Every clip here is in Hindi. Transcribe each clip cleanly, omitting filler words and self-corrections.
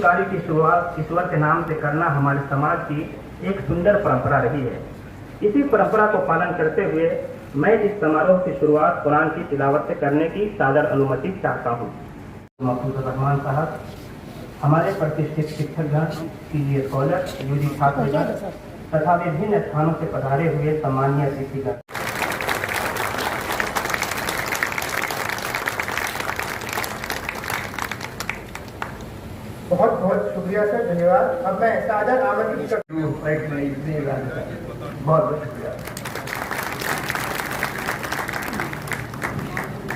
कार्य की शुरुआत ईश्वर के नाम से करना हमारे समाज की एक सुंदर परंपरा रही है। इसी परंपरा को पालन करते हुए मैं इस समारोह की शुरुआत कुरान की तिलावत से करने की सादर अनुमति चाहता हूँ। महफूजुर रहमान साहब, हमारे प्रतिष्ठित शिक्षकगण, कीजिए स्कॉलर, यूजी छात्रगण तथा विभिन्न स्थानों से पधारे हुए सम्मानीय अतिथिगण, बहुत बहुत शुक्रिया सर, धन्यवाद। अब मैं सादर आमंत्रित करता हूं। बहुत बहुत शुक्रिया।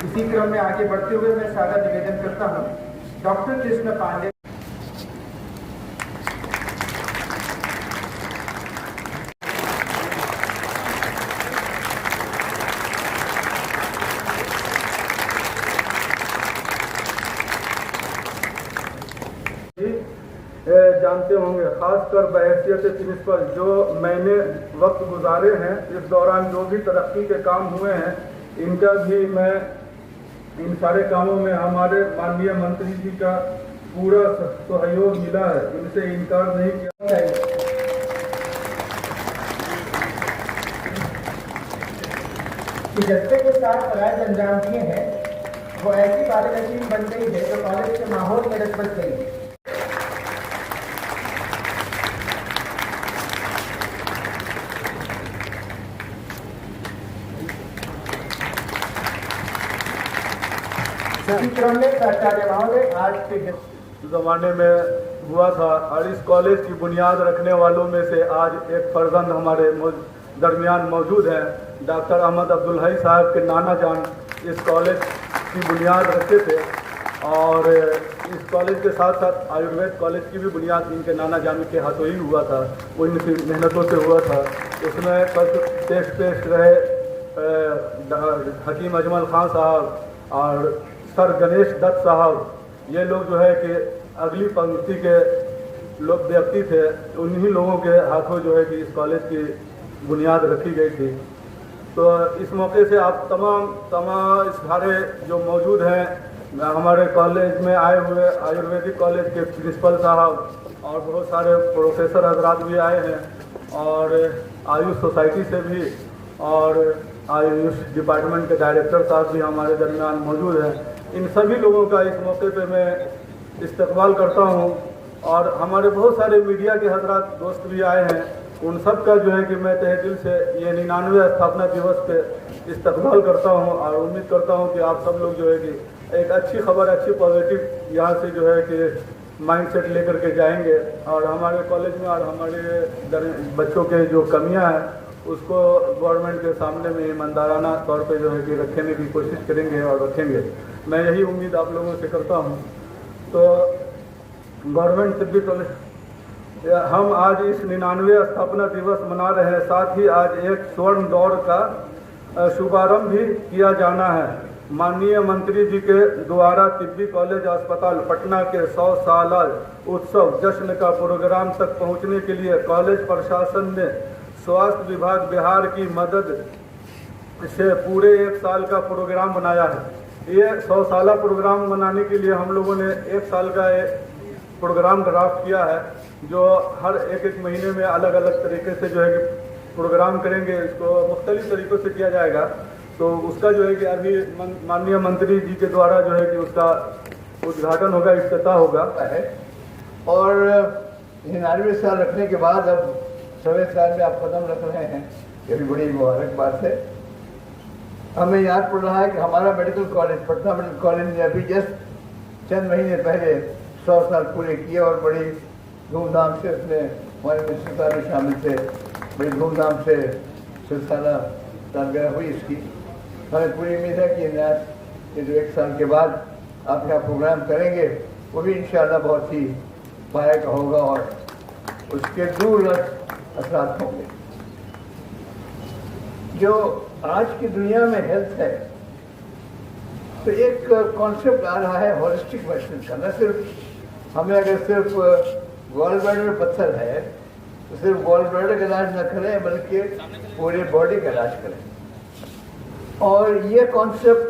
इसी क्रम में आगे बढ़ते हुए मैं सादर निवेदन करता हूं डॉक्टर कृष्ण पांडे। जानते होंगे, खासकर बहैसियत प्रिंसिपल जो मैंने वक्त गुजारे हैं इस दौरान जो भी तरक्की के काम हुए हैं, इनका भी मैं इन सारे कामों में हमारे माननीय मंत्री जी का पूरा सहयोग मिला है, इनसे इनकार नहीं किया जाएगा। जज्बे के साथ फराइज अंजाम दिए हैं, वो ऐसी कार्यनशील बन गई है जो कॉलेज के माहौल में रच बस गई है। इसी क्रम में प्राचार्य महोदय आज के जमाने में हुआ था और इस कॉलेज की बुनियाद रखने वालों में से आज एक फर्जंद हमारे दरमियान मौजूद हैं। डॉक्टर अहमद अब्दुल हई साहब के नाना जान इस कॉलेज की बुनियाद रखे थे और इस कॉलेज के साथ साथ आयुर्वेद कॉलेज की भी बुनियाद इनके नाना जान के हाथों ही हुआ था, वो इनकी मेहनतों से हुआ था। इसमें फर्स्ट टेस्ट रहे हकीम अजमल खान साहब और सर गणेश दत्त साहब, ये लोग जो है कि अगली पंक्ति के लोग व्यक्ति थे, उन्हीं लोगों के हाथों जो है कि इस कॉलेज की बुनियाद रखी गई थी। तो इस मौके से आप तमाम सारे जो मौजूद हैं हमारे कॉलेज में आए हुए आयुर्वेदिक कॉलेज के प्रिंसिपल साहब और बहुत सारे प्रोफेसर हजरात भी आए हैं और आयुष सोसाइटी से भी और आयुष डिपार्टमेंट के डायरेक्टर साहब भी हमारे दरमियान मौजूद हैं। इन सभी लोगों का इस मौके पे मैं इस्तकबाल करता हूं और हमारे बहुत सारे मीडिया के हजरात दोस्त भी आए हैं, उन सब का जो है कि मैं तहे दिल से ये 99वें स्थापना दिवस पे इस्तकबाल करता हूं और उम्मीद करता हूं कि आप सब लोग जो है कि एक अच्छी खबर, अच्छी पॉजिटिव यहाँ से जो है कि माइंड सेट लेकर के जाएंगे और हमारे कॉलेज में और हमारे बच्चों के जो कमियाँ हैं उसको गवर्नमेंट के सामने में ईमानदाराना तौर पे जो है कि रखने की कोशिश करेंगे और रखेंगे। मैं यही उम्मीद आप लोगों से करता हूँ। तो गवर्नमेंट से भी हम आज इस 99वें स्थापना दिवस मना रहे हैं, साथ ही आज एक स्वर्ण दौड़ का शुभारंभ भी किया जाना है। माननीय मंत्री जी के द्वारा तिब्बी कॉलेज अस्पताल पटना के 100 साल उत्सव जश्न का प्रोग्राम तक पहुँचने के लिए कॉलेज प्रशासन ने स्वास्थ्य विभाग बिहार की मदद से पूरे 1 साल का प्रोग्राम बनाया है। ये 100 साला प्रोग्राम बनाने के लिए हम लोगों ने 1 साल का प्रोग्राम ड्राफ्ट किया है, जो हर एक महीने में अलग अलग तरीके से जो है कि प्रोग्राम करेंगे। इसको मुख्तलिफ तरीक़ों से किया जाएगा। तो उसका जो है कि अभी माननीय मंत्री जी के द्वारा जो है कि उसका उद्घाटन होगा, इफ्तिताह होगा है। और 99 साल रखने के बाद अब 100वें साल में आप कदम रख रहे हैं, ये भी बड़ी मुबारक बात है। हमें याद पड़ रहा है कि हमारा medical college, Patna medical college ने अभी जस्ट चंद महीने पहले 100 साल पूरे किए और बड़ी धूमधाम से उसमें हमारे मिनिस्टर साहब भी शामिल थे, बड़ी धूमधाम से 100 साला सालगिरह हुई इसकी। हमें पूरी उम्मीद है कि ये जो 1 साल के बाद आप यहाँ प्रोग्राम करेंगे वो भी इंशाअल्लाह बहुत ही पाया का होगा और उसके दूरदर्श असरात होंगे। जो आज की दुनिया में हेल्थ है तो एक कॉन्सेप्ट आ रहा है होलिस्टिक मेडिसिन का। न सिर्फ हमें अगर सिर्फ गॉल ब्लैडर में पत्थर है तो सिर्फ गॉल ब्लैडर का इलाज न करें बल्कि पूरे बॉडी का इलाज करें। और ये कॉन्सेप्ट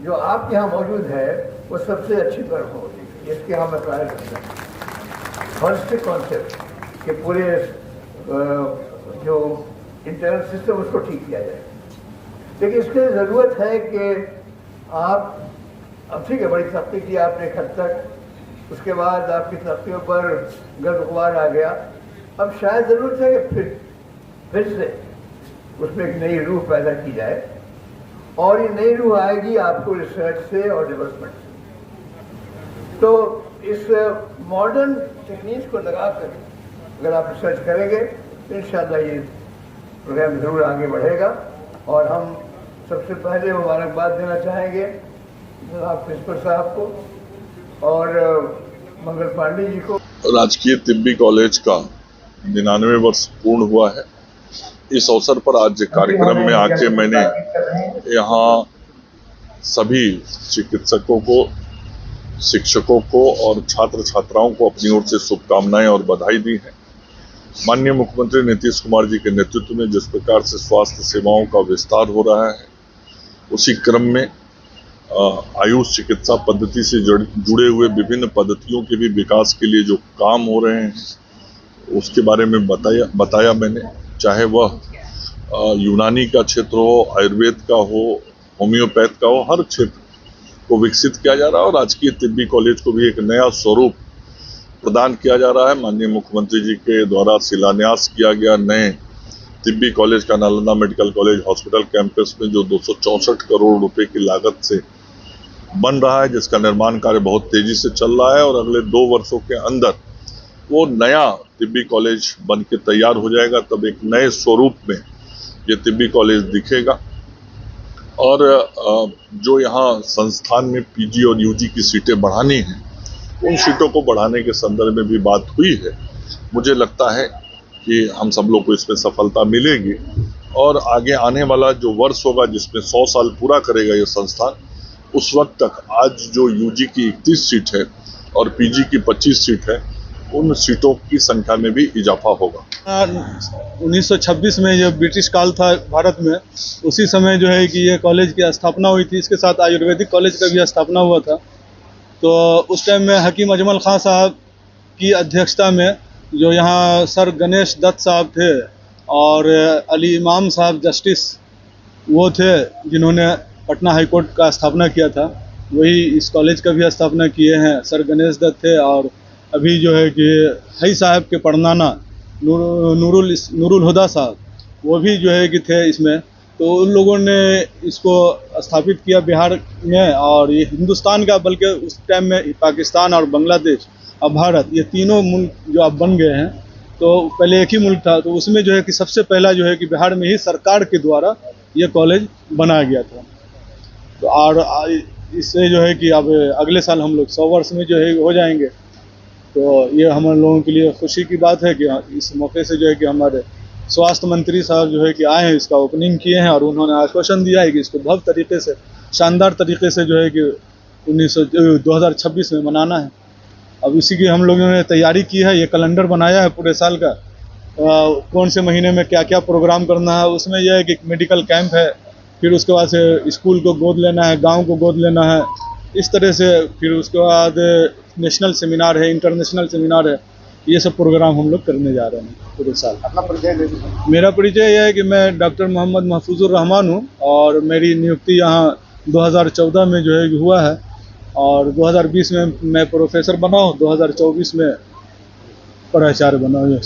जो आपके यहाँ मौजूद है वो सबसे अच्छी तरह होगी, इसके हम अप्लाई करते हैं। हॉलिस्टिक कॉन्सेप्ट के पूरे जो इंटरनल सिस्टम उसको ठीक किया जाए। लेकिन इसके लिए ज़रूरत है कि आप, अब ठीक है, बड़ी सख्ती की आपने एक हद तक, उसके बाद आपकी सख्तियों पर गर्दगुबार आ गया। अब शायद ज़रूरत है कि फिर से उसमें एक नई रूह पैदा की जाए, और ये नई रूह आएगी आपको रिसर्च से और डेवलपमेंट से। तो इस मॉडर्न टेक्निक्स को लगाकर अगर आप रिसर्च करेंगे तो इंशाअल्लाह ये प्रोग्राम ज़रूर आगे बढ़ेगा। और हम सबसे पहले मुबारकबाद देना चाहेंगे जनाब प्रिंसिपल साहब को और मंगल पांडे जी को। राजकीय तिब्बी कॉलेज का 99 वर्ष पूर्ण हुआ है। इस अवसर पर आज कार्यक्रम में आके मैंने यहाँ सभी चिकित्सकों को, शिक्षकों को और छात्र छात्राओं को अपनी ओर से शुभकामनाएं और बधाई दी है। माननीय मुख्यमंत्री नीतीश कुमार जी के नेतृत्व में जिस प्रकार से स्वास्थ्य सेवाओं का विस्तार हो रहा है, उसी क्रम में आयुष चिकित्सा पद्धति से जुड़े हुए विभिन्न पद्धतियों के भी विकास के लिए जो काम हो रहे हैं उसके बारे में बताया मैंने। चाहे वह यूनानी का क्षेत्र हो, आयुर्वेद का हो, होम्योपैथ का हो, हर क्षेत्र को विकसित किया जा रहा है और राजकीय तिब्बी कॉलेज को भी एक नया स्वरूप प्रदान किया जा रहा है। माननीय मुख्यमंत्री जी के द्वारा शिलान्यास किया गया नए तिब्बी कॉलेज का Nalanda medical college hospital campus में जो 264 करोड़ रुपए की लागत से बन रहा है, जिसका निर्माण कार्य बहुत तेजी से चल रहा है और अगले 2 वर्षों के अंदर वो नया तिब्बी कॉलेज बन के तैयार हो जाएगा। तब एक नए स्वरूप में ये तिब्बी कॉलेज दिखेगा। और जो यहाँ संस्थान में पीजी और यूजी की सीटें बढ़ानी हैं, उन सीटों को बढ़ाने के संदर्भ में भी बात हुई है। मुझे लगता है कि हम सब लोग को इसमें सफलता मिलेगी और आगे आने वाला जो वर्ष होगा जिसमें 100 साल पूरा करेगा ये संस्थान, उस वक्त तक आज जो यूजी की 31 सीट है और पीजी की 25 सीट है, उन सीटों की संख्या में भी इजाफा होगा। 1926 में जब ब्रिटिश काल था भारत में, उसी समय जो है कि ये कॉलेज की स्थापना हुई थी। इसके साथ आयुर्वेदिक कॉलेज का भी स्थापना हुआ था। तो उस टाइम में हकीम अजमल खां साहब की अध्यक्षता में जो यहाँ सर गणेश दत्त साहब थे और अली इमाम साहब जस्टिस वो थे जिन्होंने पटना हाई कोर्ट का स्थापना किया था, वही इस कॉलेज का भी स्थापना किए हैं। सर गणेश दत्त थे और अभी जो है कि हई साहब के पढ़नाना नूरुल हुदा साहब, वो भी जो है कि थे इसमें। तो उन लोगों ने इसको स्थापित किया बिहार में, और ये हिंदुस्तान का, बल्कि उस टाइम में पाकिस्तान और बांग्लादेश अब भारत, ये तीनों मुल्क जो अब बन गए हैं। तो पहले एक ही मुल्क था, तो उसमें जो है कि सबसे पहला जो है कि बिहार में ही सरकार के द्वारा ये कॉलेज बनाया गया था। तो और इससे जो है कि अब अगले साल हम लोग 100 वर्ष में जो है हो जाएंगे। तो ये हम लोगों के लिए खुशी की बात है कि इस मौके से जो है कि हमारे स्वास्थ्य मंत्री साहब जो है कि आए हैं, इसका ओपनिंग किए हैं और उन्होंने आश्वासन दिया है कि इसको भव्य तरीके से, शानदार तरीके से जो है कि 2026 में मनाना है। अब इसी की हम लोगों ने तैयारी की है, ये कैलेंडर बनाया है पूरे साल का, कौन से महीने में क्या क्या प्रोग्राम करना है। उसमें यह है कि मेडिकल कैंप है, फिर उसके बाद से स्कूल को गोद लेना है, गाँव को गोद लेना है, इस तरह से। फिर उसके बाद नेशनल सेमिनार है, इंटरनेशनल सेमिनार है, ये सब प्रोग्राम हम लोग करने जा रहे हैं पूरे साल। अपना परिचय दे दीजिए। मेरा परिचय यह है कि मैं डॉक्टर मोहम्मद महफूजुर रहमान हूँ और मेरी नियुक्ति यहाँ 2014 में जो है हुआ है और 2020 में मैं प्रोफेसर बना हूँ, 2024 में प्राचार्य बना हूँ।